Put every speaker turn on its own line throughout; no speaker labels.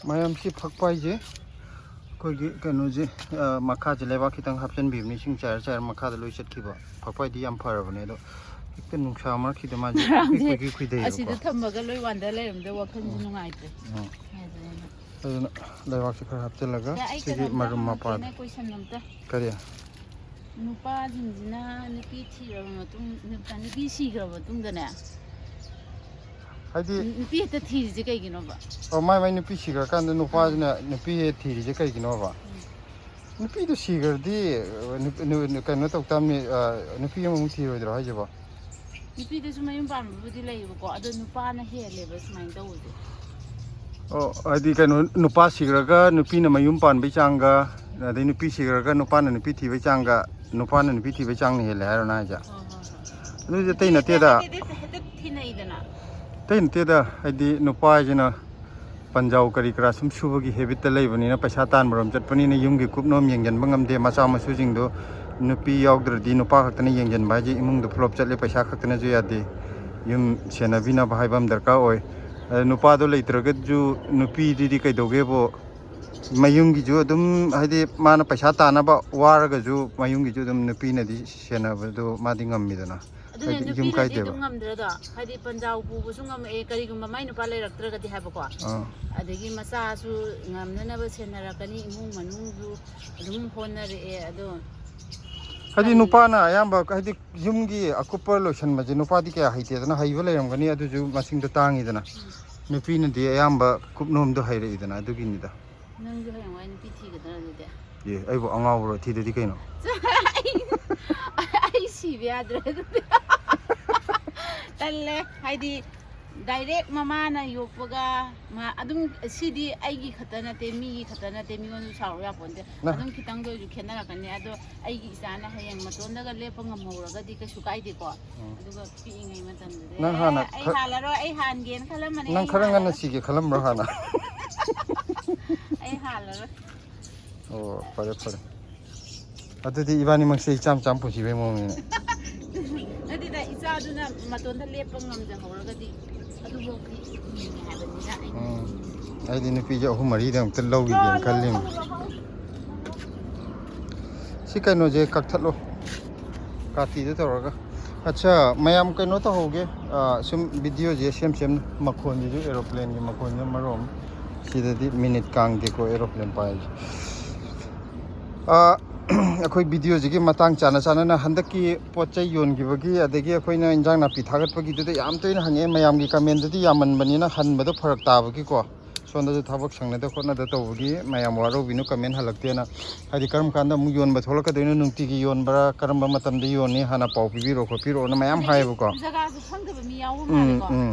ꯃꯌꯥꯝꯁꯤ ꯐꯛꯄ ꯍꯥꯏꯁꯦ ꯑꯩꯈꯣꯏꯒꯤ ꯀꯩꯅꯣꯁꯦ ꯃꯈꯥꯁꯦ ꯂꯩꯕꯥꯛ ꯈꯤꯇꯪ ꯍꯥꯞꯆꯤꯟꯕꯤꯕꯅꯤ ꯏꯁꯤꯡ ꯆꯥꯏꯔ ꯆꯥꯏꯔ ꯃꯈꯥꯗ ꯂꯣꯏ ꯆꯠꯈꯤꯕ ꯐꯛꯄ ꯍꯥꯏꯗꯤ ꯌꯥꯝ ꯐꯔꯕꯅꯦ ꯑꯗꯣ ꯍꯦꯛꯇ ꯅꯨꯡꯁꯥ ꯃꯔꯛꯁꯤꯗ ꯃꯥꯁꯦ ꯈꯨꯏꯗꯩꯌꯦꯕꯀꯣ
ꯑꯁꯤꯗ ꯊꯝꯃꯒ ꯂꯣꯏ ꯋꯥꯟꯗ ꯂꯩꯔꯝꯗ ꯋꯥꯈꯜꯁꯨ ꯅꯨꯡꯉꯥꯏꯇ꯭ꯔꯦ
ꯑꯗꯨꯅ ꯂꯩꯕꯥꯛꯁꯦ ꯈꯔ ꯍꯥꯞꯆꯤꯜꯂꯒ ꯁꯤꯒꯤ ꯃꯔꯨꯝ ꯃꯄꯥꯗ ꯀꯔꯤ
ꯅꯨꯄꯥꯁꯤꯡꯁꯤꯅ ꯅꯨꯄꯤ ꯊꯤꯔꯕ ꯃꯇꯨꯡ ꯅꯨꯄꯤ ꯁꯤꯈ꯭ꯔꯕ ꯃꯇꯨꯡꯗꯅꯦ
ꯍꯥꯏꯗꯤ
ꯅꯨꯄꯤ ꯍꯦꯛꯇ ꯊꯤꯔꯤꯁꯦ ꯀꯩꯒꯤꯅꯣꯕ?
ꯑꯣ ꯃꯥꯏ ꯅꯨꯄꯤ ꯁꯤꯈ꯭ꯔꯀꯥꯟꯗ ꯅꯨꯄꯥꯁꯤꯅ ꯅꯨꯄꯤ ꯊꯤꯔꯤꯁꯦ ꯀꯩꯒꯤꯅꯣꯕ? ꯅꯨꯄꯤꯗꯨ ꯁꯤꯈ꯭ꯔꯗꯤ ꯀꯩꯅꯣ ꯇꯧ ꯇꯥꯕꯅꯤ ꯅꯨꯄꯤ ꯑꯃꯃꯨꯛ ꯊꯤꯔꯣꯏꯗ꯭ꯔꯣ ꯍꯥꯏꯁꯤꯕꯣ?
ꯅꯨꯄꯤꯗꯁꯨ ꯃꯌꯨꯝ ꯄꯥꯟꯕꯕꯨꯗꯤ ꯂꯩꯌꯦꯕꯀꯣ ꯑꯗꯣ ꯅꯨꯄꯥꯅ ꯍꯦꯜꯂꯦꯕ ꯁꯨꯃꯥꯏꯅ ꯇꯧꯕꯁꯦ꯫
ꯑꯣ ꯍꯥꯏꯗꯤ ꯀꯩꯅꯣ ꯅꯨꯄꯥ ꯁꯤꯈ꯭ꯔꯒ ꯅꯨꯄꯤꯅ ꯃꯌꯨꯝ ꯄꯥꯟꯕꯩ ꯆꯥꯡꯒ ꯑꯗꯩ ꯅꯨꯄꯤ ꯁꯤꯈ꯭ꯔꯒ ꯅꯨꯄꯥꯅ ꯅꯨꯄꯤ ꯊꯤꯕꯩ ꯆꯥꯡꯒ ꯅꯨꯄꯥꯅ ꯅꯨꯄꯤ ꯊꯤꯕꯩ ꯆꯥꯡꯅ ꯍꯦꯜꯂꯦ ꯍꯥꯏꯔꯣ ꯅꯪ ꯍꯥꯏꯁꯦ? ꯑꯗꯨꯗꯤ ꯑꯇꯩ ꯅꯠꯇꯦꯗ ꯑꯇꯩ ꯅꯠꯇꯦꯗ ꯍꯥꯏꯗꯤ ꯅꯨꯄꯥ ꯍꯥꯏꯁꯤꯅ ꯄꯟꯖꯥꯎ ꯀꯔꯤ ꯀꯔꯥ ꯁꯨꯝ ꯁꯨꯕꯒꯤ ꯍꯦꯕꯤꯠꯇ ꯂꯩꯕꯅꯤꯅ ꯄꯩꯁꯥ ꯇꯥꯟꯕꯔꯣꯝ ꯆꯠꯄꯅꯤꯅ ꯌꯨꯝꯒꯤ ꯀꯨꯞꯅꯣꯝ ꯌꯦꯡꯁꯤꯟꯕ ꯉꯝꯗꯦ ꯃꯆꯥ ꯃꯁꯨꯁꯤꯡꯗꯣ ꯅꯨꯄꯤ ꯌꯥꯎꯗ꯭ꯔꯗꯤ ꯅꯨꯄꯥ ꯈꯛꯇꯅ ꯌꯦꯡꯁꯤꯟꯕ ꯍꯥꯏꯁꯦ ꯏꯃꯨꯡꯗ ꯐ꯭ꯂꯣꯞ ꯆꯠꯂꯦ ꯄꯩꯁా ꯈꯛꯇꯅꯁꯨ ꯌꯥꯗꯦ ꯌꯨꯝ ꯁꯦꯟꯅꯕꯤꯅꯕ ꯍꯥꯏꯕ ꯑꯃ ꯗꯔꯀꯥꯔ ꯑꯣꯏ ꯅꯨꯄꯥꯗꯣ ꯂꯩꯇ꯭ꯔꯒꯁꯨ ꯅꯨꯄꯤꯗꯨꯗꯤ ꯀꯩꯗꯧꯒꯦꯕꯨ ꯃꯌꯨꯝꯒꯤꯁꯨ ꯑꯗꯨꯝ ꯍꯥꯏꯗꯤ ꯃꯥꯅ ꯄꯩꯁꯥ ꯇꯥꯅꯕ ꯋꯥꯔꯒꯁꯨ ꯃꯌꯨꯝꯒꯤꯁꯨ ꯑꯗꯨꯝ ꯅꯨꯄꯤꯅꯗꯤ ꯁꯦꯟꯅꯕꯗꯣ ꯃꯥꯗꯤ ꯉꯝꯃꯤꯗꯅ
ꯑꯗꯨꯅꯦ ꯅꯨꯄꯤꯅꯗꯤ ꯑꯗꯨꯝ ꯉꯝꯗ꯭ꯔꯗꯣ ꯍꯥꯏꯗꯤ ꯄꯟꯖꯥꯎ ꯄꯨꯕꯁꯨ ꯉꯝꯃꯛꯑꯦ ꯀꯔꯤꯒꯨꯝꯕ ꯃꯥꯏ ꯅꯨꯄꯥ ꯂꯩꯔꯛꯇ꯭ꯔꯒꯗꯤ ꯍꯥꯏꯕꯀꯣ ꯑꯗꯒꯤ ꯃꯆꯥꯁꯨ ꯉꯝꯅꯅꯕ ꯁꯦꯟꯅꯔꯛꯀꯅꯤ ꯏꯃꯨꯡ ꯃꯅꯨꯡꯁꯨ ꯑꯗꯨꯝ ꯍꯣꯠꯅꯔꯛꯑꯦ ꯑꯗꯣ
ꯍꯥꯏꯗꯤ ꯅꯨꯄꯥꯅ ꯑꯌꯥꯝꯕ ꯍꯥꯏꯗꯤ ꯌꯨꯝꯒꯤ ꯑꯀꯨꯞꯄ ꯂꯣꯏꯁꯟꯕꯁꯦ ꯅꯨꯄꯥꯗꯤ ꯀꯌꯥ ꯍꯩꯇꯦꯗꯅ ꯍꯩꯕ ꯂꯩꯔꯝꯒꯅꯤ ꯑꯗꯨꯁꯨ ꯃꯁꯤꯡꯗꯣ ꯇꯥꯡꯉꯤꯗꯅ ꯅꯨꯄꯤꯅꯗꯤ ꯑꯌꯥꯝꯕ ꯀꯨꯞꯅꯣꯝꯗꯣ ꯍꯩꯔꯛꯏꯗꯅ ꯑꯗꯨꯒꯤꯅꯤꯗ
ꯅꯪꯁꯨ ꯍꯌꯦꯡꯋꯥꯏ ꯅꯨꯄꯤ ꯊꯤꯒꯗ꯭ꯔꯥ ꯑꯗꯨꯗꯤ
ꯑꯦ ꯑꯩꯕꯨ ꯑꯉꯥꯎꯕꯔꯣ ꯊꯤꯗꯗꯤ ꯀꯩꯅꯣ
ꯑꯩ ꯁꯤꯕ ꯌꯥꯗ꯭ꯔꯦ ꯑꯗꯨꯗꯤ ꯇꯜꯂꯦ ꯍꯥꯏꯗꯤ ꯗꯥꯏꯔꯦꯛ ꯃꯃꯥꯅ ꯌꯣꯛꯄꯒ ꯑꯗꯨꯝ ꯁꯤꯗꯤ ꯑꯩꯒꯤ ꯈꯛꯇ ꯅꯠꯇꯦ ꯃꯤꯒꯤ ꯈꯛꯇ ꯅꯠꯇꯦ ꯃꯤꯉꯣꯟꯗ ꯁꯥꯎꯔꯨ ꯌꯥꯄꯣꯟꯇꯦ ꯑꯗꯨꯝ ꯈꯤꯇꯪꯗ ꯑꯣꯏꯁꯨ ꯈꯦꯠꯅꯔꯛꯀꯅꯤ ꯑꯗꯣ ꯑꯩꯒꯤ ꯏꯆꯥꯅ ꯍꯌꯦꯡ ꯃꯇꯣꯟꯗꯒ ꯂꯦꯞꯄ ꯉꯝꯍꯧꯔꯒꯗꯤ ꯀꯩꯁꯨ ꯀꯥꯏꯗꯦꯀോ ꯑꯗꯨꯒ ꯄꯤꯛꯏꯉꯩ ꯃꯇꯝꯗꯨꯗꯤ ꯑꯩ ꯍꯥꯜꯂꯔꯣꯏ ꯑꯩ ꯍꯥꯟꯒꯦꯅ ꯈꯜꯂꯝꯕꯅꯦ
ꯅꯪ ꯈꯔ ꯉꯟꯅ ꯁꯤꯒꯦ ꯈꯜꯂꯝꯕ꯭ꯔꯣ ꯍꯥꯟꯅ
ꯑꯩ ꯍꯥꯜꯂꯔꯣꯏ
ꯑꯣ ꯐꯔꯦ ꯐꯔꯦ ꯑꯗꯨꯗꯤ ꯏꯕꯥꯅꯤꯃꯛꯁꯦ ꯏꯆꯥꯝ ꯆꯥꯝ ꯄꯨꯟꯁꯤꯕꯩ ꯃꯑꯣꯡꯅꯤꯅꯦ
ꯅꯠꯇꯦꯗ ꯏꯆꯥꯗꯨꯅ ꯃꯇꯣꯟꯗ ꯂꯦꯞꯄ ꯉꯝꯖꯍꯧꯔꯒꯗꯤ ꯑꯗꯨꯐꯥꯎꯗꯤ ꯍꯥꯏꯕꯅꯤꯅ
ꯑꯩꯗꯤ ꯅꯨꯄꯤꯁꯦ 3 4ꯗ ꯑꯃꯨꯛꯇ ꯂꯧꯈꯤꯒꯦꯅ ꯈꯜꯂꯤꯝꯅꯤ ꯁꯤ ꯀꯩꯅꯣꯁꯦ ꯀꯛꯊꯠꯂꯣ ꯀꯥꯇꯤꯗ ꯇꯧꯔꯒ ꯑꯠꯆꯥ ꯃꯌꯥꯝ ꯀꯩꯅꯣ ꯇꯧꯍꯧꯒꯦ ꯁꯨꯝ ꯚꯤꯗꯤꯑꯣꯁꯦ ꯁꯦꯝ ꯃꯈꯣꯟꯁꯤꯁꯨ ꯑꯦꯔꯣꯄ꯭ꯂꯦꯟꯒꯤ ꯃꯈꯣꯟꯁꯤꯅ ꯃꯔꯣꯝ ꯁꯤꯗꯗꯤ ꯃꯤꯅꯤꯠ ꯀꯥꯡꯗꯦꯀꯣ ꯑꯦꯔꯣꯄ꯭ꯂꯦꯟ ꯄꯥꯏꯁꯦ ꯑꯩꯈꯣꯏ ꯚꯤꯗꯤꯑꯣꯁꯤꯒꯤ ꯃꯇꯥꯡ ꯆꯥꯟꯅꯅ ꯍꯟꯗꯛꯀꯤ ꯄꯣꯠ ꯆꯩ ꯌꯣꯟꯈꯤꯕꯒꯤ ꯑꯗꯒꯤ ꯑꯩꯈꯣꯏꯅ ꯏꯟꯖꯥꯡ ꯅꯥꯄꯤ ꯊꯥꯒꯠꯄꯒꯤꯗꯨꯗ ꯌꯥꯝ ꯇꯣꯏꯅ ꯍꯪꯉꯛꯑꯦ ꯃꯌꯥꯝꯒꯤ ꯀꯃꯦꯟꯗꯨꯗꯤ ꯌꯥꯝꯃꯟꯕꯅꯤ나 ꯍꯟꯕꯗꯣ ꯐꯔꯛ ꯇꯥꯕꯒꯤꯀꯣ ꯁꯣꯝꯗꯁꯨ ꯊꯕꯛ ꯁꯪꯅꯗ ꯈꯣꯠꯅꯗ ꯇꯧꯕꯒꯤ ꯃꯌꯥꯝ ꯋꯥꯔꯧꯕꯤꯅꯨ ꯀꯃꯦꯟ ꯍꯜꯂꯛꯇꯦꯅ ꯍꯥꯏꯗꯤ ꯀꯔꯝ ꯀꯥꯟꯗ ꯑꯃꯨꯛ ꯌꯣꯟꯕ ꯊꯣꯛꯂꯛꯀꯗꯣꯏꯅꯣ ꯅꯨꯡꯇꯤꯒꯤ ꯌꯣꯟꯕ꯭ꯔꯥ ꯀꯔꯝꯕ ꯃꯇꯝꯗ ꯌꯣꯟꯅꯤ ꯍꯥꯟꯅ ꯄꯥꯎ ꯄꯤꯕꯤꯔꯛꯑꯣ ꯈꯣꯠꯄꯤꯔꯛꯑꯣꯅ ꯃꯌꯥꯝ ꯍꯥꯏꯌꯦꯕꯀꯣ
ꯖꯒꯥꯁꯨ ꯈꯪꯗꯕ ꯃꯤ ꯌꯥꯎꯕ ꯃꯥꯜꯂꯦꯀꯣ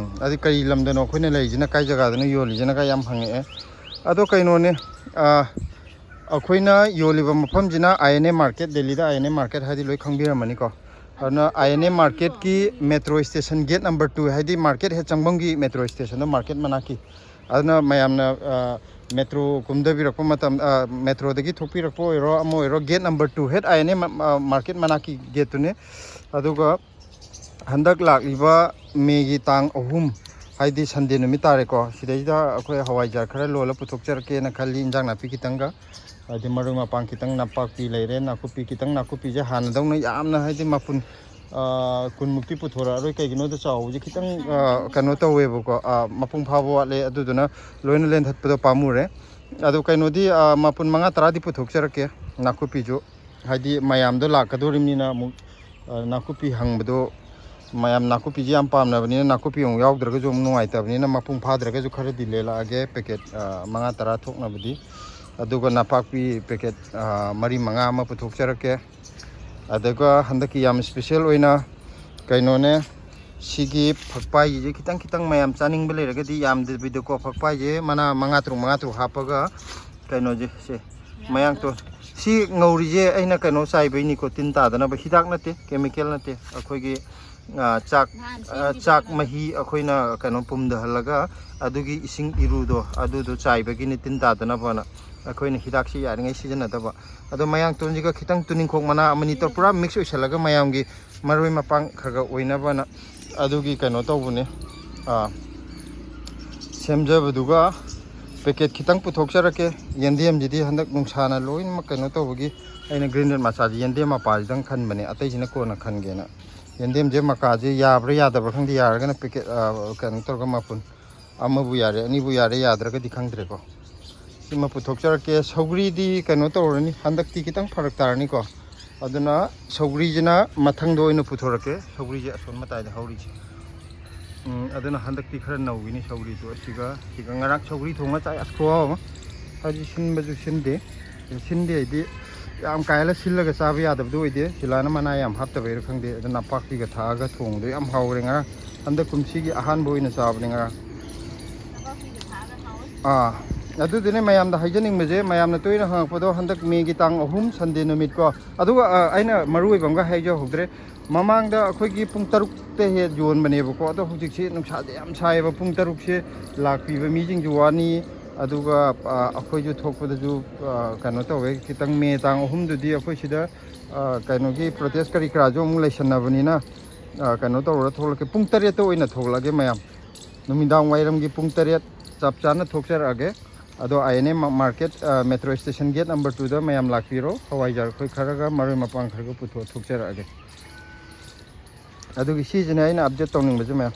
ꯑꯗꯨ ꯀꯔꯤ ꯂꯝꯗꯅꯣ ꯑꯩꯈꯣꯏꯅ ꯂꯩꯔꯤꯁꯤꯅ ꯀꯥꯏ ꯖꯒꯥꯗꯅꯣ ꯌꯣꯜꯂꯤꯁꯤꯅꯒ ꯌꯥꯝ ꯍꯪꯉꯛꯑꯦ ꯑꯗꯣ ꯀꯩꯅꯣꯅꯦ ꯑꯩꯈꯣꯏꯅ ꯌꯣꯜꯂꯤꯕ ꯃꯐꯝꯁꯤꯅ INA ꯃꯥꯔꯀꯦꯠ ꯗꯦꯜꯂꯤꯗ INA ꯃꯥꯔꯀꯦꯠ ꯍꯥꯏꯗꯤ ꯂꯣꯏ ꯈꯪꯕꯤꯔꯝꯃꯅꯤꯀꯣ ꯑꯗꯨꯅ INA ꯃꯥꯔꯀꯦꯠꯀꯤ ꯃꯦꯇ꯭ꯔꯣ ꯏꯁꯇꯦꯁꯟ ꯒꯦꯠ ꯅꯝꯕꯔ 2 ꯍꯥꯏꯗꯤ ꯃꯥꯔꯀꯦꯠ ꯍꯦꯛ ꯆꯪꯐꯝꯒꯤ ꯃꯦꯇ꯭ꯔꯣ ꯏꯁꯇꯦꯁꯟꯗꯣ ꯃꯥꯔꯀꯦꯠ ꯃꯅꯥꯛꯀꯤ ꯑꯗꯨꯅ ꯃꯌꯥꯝꯅ ꯃꯦꯇ꯭ꯔꯣ ꯀꯨꯝꯊꯕꯤꯔꯛꯄ ꯃꯇꯝ ꯃꯦꯇ꯭ꯔꯣꯗꯒꯤ ꯊꯣꯛꯄꯤꯔꯛꯄ ꯑꯣꯏꯔꯣ ꯑꯃ ꯑꯣꯏꯔꯣ ꯒꯦꯠ ꯅꯝꯕꯔ 2 ꯍꯦꯛ INA ꯃꯥꯔꯀꯦꯠ ꯃꯅꯥꯛꯀꯤ ꯒꯦꯠꯇꯨꯅꯦ ꯑꯗꯨꯒ ꯍꯟꯗꯛ ꯂꯥꯛꯂꯤꯕ ꯃꯦꯒꯤ ꯇꯥꯡ 3 ꯍꯥꯏꯗꯤ ꯁꯟꯗꯦ ꯅꯨꯃꯤꯠ ꯇꯥꯔꯦꯀꯣ ꯁꯤꯗꯩꯗ ꯑꯩꯈꯣꯏ ꯍꯋꯥꯏꯖꯥꯔ ꯈꯔ ꯂꯣꯜꯂ ꯄꯨꯊꯣꯛꯆꯔꯛꯀꯦꯅ ꯈꯜꯂꯤ ꯏꯟꯖꯥꯡ ꯅꯥꯄꯤ ꯈꯤꯇꯪꯒ ꯍꯥꯏꯗꯤ ꯃꯔꯣꯏ ꯃꯄꯥꯡ ꯈꯤꯇꯪ ꯅꯄꯥꯛꯄꯤ ꯂꯩꯔꯦ ꯅꯥꯀꯨꯞꯄꯤ ꯈꯤꯇꯪ ꯅꯥꯀꯨꯞꯄꯤꯁꯦ ꯍꯥꯟꯅꯗꯧꯅ ꯌꯥꯝꯅ ꯍꯥꯏꯗꯤ ꯃꯄꯨꯟ 10ꯃꯨꯛꯇꯤ ꯄꯨꯊꯣꯔꯛꯑꯔꯣꯏ ꯀꯩꯒꯤꯅꯣꯗ ꯆꯥꯎꯕꯁꯦ ꯈꯤꯇꯪ ꯀꯩꯅꯣ ꯇꯧꯋꯦꯕꯀꯣ ꯃꯄꯨꯡ ꯐꯥꯕ ꯋꯥꯠꯂꯦ ꯑꯗꯨꯗꯨꯅ ꯂꯣꯏꯅ ꯂꯦꯟꯊꯠꯄꯗꯣ ꯄꯥꯝꯃꯨꯔꯦ ꯑꯗꯣ ꯀꯩꯅꯣꯗꯤ ꯃꯄꯨꯟ 5 10ꯗꯤ ꯄꯨꯊꯣꯛꯆꯔꯛꯀꯦ ꯅꯥꯀꯨꯞꯄꯤꯁꯨ ꯍꯥꯏꯗꯤ ꯃꯌꯥꯝꯗꯣ ꯂꯥꯛꯀꯗꯣꯔꯤꯕꯅꯤꯅ ꯑꯃꯨꯛ ꯅꯥꯀꯨꯞꯄꯤ ꯍꯪꯕꯗꯣ ꯃꯌꯥꯝ ꯅꯥꯀꯨꯞꯄꯤꯁꯦ ꯌꯥꯝ ꯄꯥꯝꯅꯕꯅꯤꯅ ꯅꯥꯀꯨꯞꯄꯤ ꯑꯃꯨꯛ ꯌꯥꯎꯗ꯭ꯔꯒꯁꯨ ꯑꯃꯨꯛ ꯅꯨꯡꯉꯥꯏꯇꯕꯅꯤꯅ ꯃꯄꯨꯡ ꯐꯥꯗ꯭ꯔꯒꯁꯨ ꯈꯔꯗꯤ ꯂꯦꯜꯂꯛꯑꯒꯦ ꯄꯦꯀꯦꯠ 5 10 ꯊꯣꯛꯅꯕꯗꯤ ꯑꯗꯨꯒ ꯅꯄꯥꯛꯄꯤ ꯄꯦꯀꯦꯠ 4 5 ꯑꯃ ꯄꯨꯊꯣꯛꯆꯔꯛꯀꯦ ꯑꯗꯨꯒ ꯍꯟꯗꯛꯀꯤ ꯌꯥꯝ ꯏꯁꯄꯤꯁꯦꯜ ꯑꯣꯏꯅ ꯀꯩꯅꯣꯅꯦ ꯁꯤꯒꯤ ꯐꯛꯄꯥꯏꯁꯦ ꯈꯤꯇꯪ ꯃꯌꯥꯝ ꯆꯥꯅꯤꯡꯕ ꯂꯩꯔꯒꯗꯤ ꯌꯥꯝꯗꯕꯤꯗꯀꯣ ꯐꯛꯄꯥꯏꯁꯦ ꯃꯅꯥ 5 6 ꯍꯥꯞꯄꯒ ꯀꯩꯅꯣꯁꯦ ꯁꯦ ꯃꯌꯥꯡꯇꯣꯟ ꯁꯤ ꯉꯧꯔꯤꯁꯦ ꯑꯩꯅ ꯀꯩꯅꯣ ꯆꯥꯏꯕꯩꯅꯤꯀꯣ ꯇꯤꯟ ꯇꯥꯗꯅꯕ ꯍꯤꯗꯥꯛ ꯅꯠꯇꯦ ꯀꯦꯃꯤꯀꯦꯜ ꯅꯠꯇꯦ ꯑꯩꯈꯣꯏꯒꯤ ꯆꯥꯛ ꯃꯍꯤ ꯑꯩꯈꯣꯏꯅ ꯀꯩꯅꯣ ꯄꯨꯝꯊꯍꯜꯂꯒ ꯑꯗꯨꯒꯤ ꯏꯁꯤꯡ ꯏꯔꯨꯗꯣ ꯑꯗꯨꯗꯣ ꯆꯥꯏꯕꯒꯤꯅꯤ ꯇꯤꯟ ꯇꯥꯗꯅꯕꯅ ꯑꯩꯈꯣꯏꯅ ꯍꯤꯗꯥꯛꯁꯤ ꯌꯥꯔꯤꯉꯩ ꯁꯤꯖꯤꯟꯅꯗꯕ ꯑꯗꯣ ꯃꯌꯥꯡꯇꯣꯟꯁꯤꯒ ꯈꯤꯇꯪ ꯇꯨꯅꯤꯡꯈꯣꯛ ꯃꯅꯥ ꯑꯃꯅꯤ ꯇꯧ ꯄꯨꯔꯥ ꯃꯤꯛꯁ ꯑꯣꯏꯁꯜꯂꯒ ꯃꯌꯥꯝꯒꯤ ꯃꯔꯣꯏ ꯃꯄꯥꯡ ꯈꯔ ꯑꯣꯏꯅꯕꯅ ꯑꯗꯨꯒꯤ ꯀꯩꯅꯣ ꯇꯧꯕꯅꯦ ꯁꯦꯝꯖꯕꯗꯨꯒ ꯄꯦꯀꯦꯠ ꯈꯤꯇꯪ ꯄꯨꯊꯣꯛꯆꯔꯛꯀꯦ ꯌꯦꯟꯗꯦꯝꯁꯤꯗꯤ ꯍꯟꯗꯛ ꯅꯨꯡꯁꯥꯅ ꯂꯣꯏꯅꯃꯛ ꯀꯩꯅꯣ ꯇꯧꯕꯒꯤ ꯑꯩꯅ ꯒ꯭ꯔꯤꯟꯗꯦꯠ ꯃꯆꯥꯁꯤ ꯌꯦꯟꯗꯦꯝ ꯃꯄꯥꯁꯤꯗꯪ ꯈꯟꯕꯅꯦ ꯑꯇꯩꯁꯤꯅ ꯀꯣꯟꯅ ꯈꯟꯒꯦꯅ ꯌꯦꯟꯗꯦꯝꯁꯦ ꯃꯀꯥꯁꯦ ꯌꯥꯕ꯭ꯔꯥ ꯌꯥꯗꯕ꯭ꯔꯥ ꯈꯪꯗꯦ ꯌꯥꯔꯒꯅ ꯄꯦꯀꯦꯠ ꯀꯩꯅꯣ ꯇꯧꯔꯒ ꯃꯄꯨꯟ ꯑꯃꯕꯨ ꯌꯥꯔꯦ ꯑꯅꯤꯕꯨ ꯌꯥꯔꯦ ꯌꯥꯗ꯭ꯔꯒꯗꯤ ꯈꯪꯗ꯭ꯔꯦꯀꯣ ꯁꯤꯃ ꯄꯨꯊꯣꯛꯆꯔꯛꯀꯦ ꯁꯧꯒ꯭ꯔꯤꯗꯤ ꯀꯩꯅꯣ ꯇꯧꯔꯅꯤ ꯍꯟꯗꯛꯇꯤ khitang ꯐꯔꯛ ꯇꯥꯔꯅꯤꯀꯣ ꯑꯗꯨꯅ ꯁꯧꯒ꯭ꯔꯤꯁꯤꯅ ꯃꯊꯪꯗ ꯑꯣꯏꯅ ꯄꯨꯊꯣꯔꯛꯀꯦ ꯁꯧꯒ꯭ꯔꯤꯁꯦ ꯑꯁꯣꯟ ꯃꯇꯥꯏꯗ ꯍꯧꯔꯤꯁꯦ ꯑꯗꯨꯅ ꯍꯟꯗꯛꯇꯤ ꯈꯔ ꯅꯧꯒꯤꯅꯤ ꯁꯧꯒ꯭ꯔꯤꯗꯣ ꯁꯤꯒ ꯉꯔꯥꯡ ꯁꯧꯒ꯭ꯔꯤ ꯊꯣꯡꯉ ꯆꯥꯏ ꯑꯁ ꯈꯨꯍꯥꯎ ꯑꯃ ꯍꯥꯏꯗꯤ ꯁꯤꯟꯕꯁꯨ ꯁꯤꯟꯗꯦ ꯍꯥꯏꯗꯤ ꯌꯥꯝ ꯀꯥꯏꯂ ꯁꯤꯜꯂꯒ ꯆꯥꯕ ꯌꯥꯗꯕꯗꯣ ꯑꯣꯏꯗꯦ ꯁꯤꯂꯥꯅ ꯃꯅꯥ ꯌꯥꯝ ꯍꯥꯞꯇꯕꯩꯔ ꯈꯪꯗꯦ ꯑꯗꯨ ꯅꯄꯥꯛꯄꯤꯒ ꯊꯥꯛꯑꯒ ꯊꯣꯡꯕꯗꯣ ꯌꯥꯝ ꯍꯥꯎꯈ꯭ꯔꯦ ꯉꯔꯥꯡ ꯍꯟꯗꯛ ꯀꯨꯝꯁꯤꯒꯤ ꯑꯍꯥꯟꯕ ꯑꯣꯏꯅ ꯆꯥꯕꯅꯦꯉꯔꯥꯡ ꯑꯗꯨꯗꯨꯅꯦ ꯃꯌꯥꯝꯗ ꯍꯥꯏꯖꯅꯤꯡꯕꯁꯦ ꯃꯌꯥꯝꯅ ꯇꯣꯏꯅ ꯍꯪꯉꯛꯄꯗꯣ ꯍꯟꯗꯛ ꯃꯦꯒꯤ ꯇꯥꯡ 3 ꯁꯟꯗꯦ ꯅꯨꯃꯤꯠ ꯀꯣ ꯑꯗꯨꯒ ꯑꯩꯅ ꯃꯔꯨ ꯑꯣꯏꯕ ꯑꯃꯒ ꯍꯥꯏꯖꯍꯧꯗ꯭रे ꯃꯃꯥꯡꯗ ꯑꯩꯈꯣꯏꯒꯤ ꯄꯨꯡ 6ꯇ ꯍꯦꯛ ꯌꯣꯟꯕꯅꯦꯕꯀꯣ ꯑꯗꯣ ꯍꯧꯖꯤꯛꯁꯤ ꯅꯨꯡꯁꯥꯁꯦ ꯌꯥꯝ ꯁꯥꯏꯌꯦꯕ ꯄꯨꯡ 6ꯁꯦ ꯂꯥꯛꯄꯤꯕ ꯃꯤꯁꯤꯡꯁꯨ ꯋꯥꯅꯤ ꯑꯗꯨꯒ ꯑꯩꯈꯣꯏꯁꯨ ꯊꯣꯛꯄꯗꯁꯨ ꯀꯩꯅꯣ ꯇꯧꯋꯦ खितंग ꯃꯦ ꯇꯥꯡ 3ꯗꯨꯗꯤ ꯑꯩꯈꯣꯏ ꯁꯤꯗ ꯀꯩꯅꯣꯒꯤ ꯄ꯭ꯔꯣꯇꯦꯁ ꯀꯔꯤ ꯀꯔꯥꯁꯨ ꯑꯃꯨꯛ ꯂꯩꯁꯟꯅꯕꯅꯤꯅ ꯀꯩꯅꯣ ꯇꯧꯔ ꯊꯣꯛꯂꯛꯀꯦ ꯄꯨꯡ 8ꯇ ꯑꯣꯏꯅ ꯊꯣꯛꯂꯛꯑꯒꯦ ꯃꯌꯥꯝ ꯅꯨꯃꯤꯗꯥꯡ ꯋꯥꯏꯔꯝꯒꯤ ꯄꯨꯡ 8 ꯆꯞ ꯆꯥꯅ ꯊꯣꯛꯆꯔꯛꯑꯒꯦ ꯑꯗꯣ INM market metro station gate number 2ꯗ ꯃꯌꯥꯝ ꯂꯥꯛꯄꯤꯔꯣ ꯍꯋꯥꯏꯖꯥꯔ ꯑꯩꯈꯣꯏ ꯈꯔꯒ ꯃꯔꯣꯏ ꯃꯄꯥꯡ ꯈꯔꯒ ꯄꯨꯊꯣꯛ ꯊꯣꯛꯆꯔꯛꯑꯒꯦ ꯑꯗꯨꯒꯤ ꯁꯤꯁꯤꯅꯦ ꯑꯩꯅ ꯑꯞꯗꯦꯠ ꯇꯧꯅꯤꯡꯕꯁꯦ ꯃꯌꯥꯝ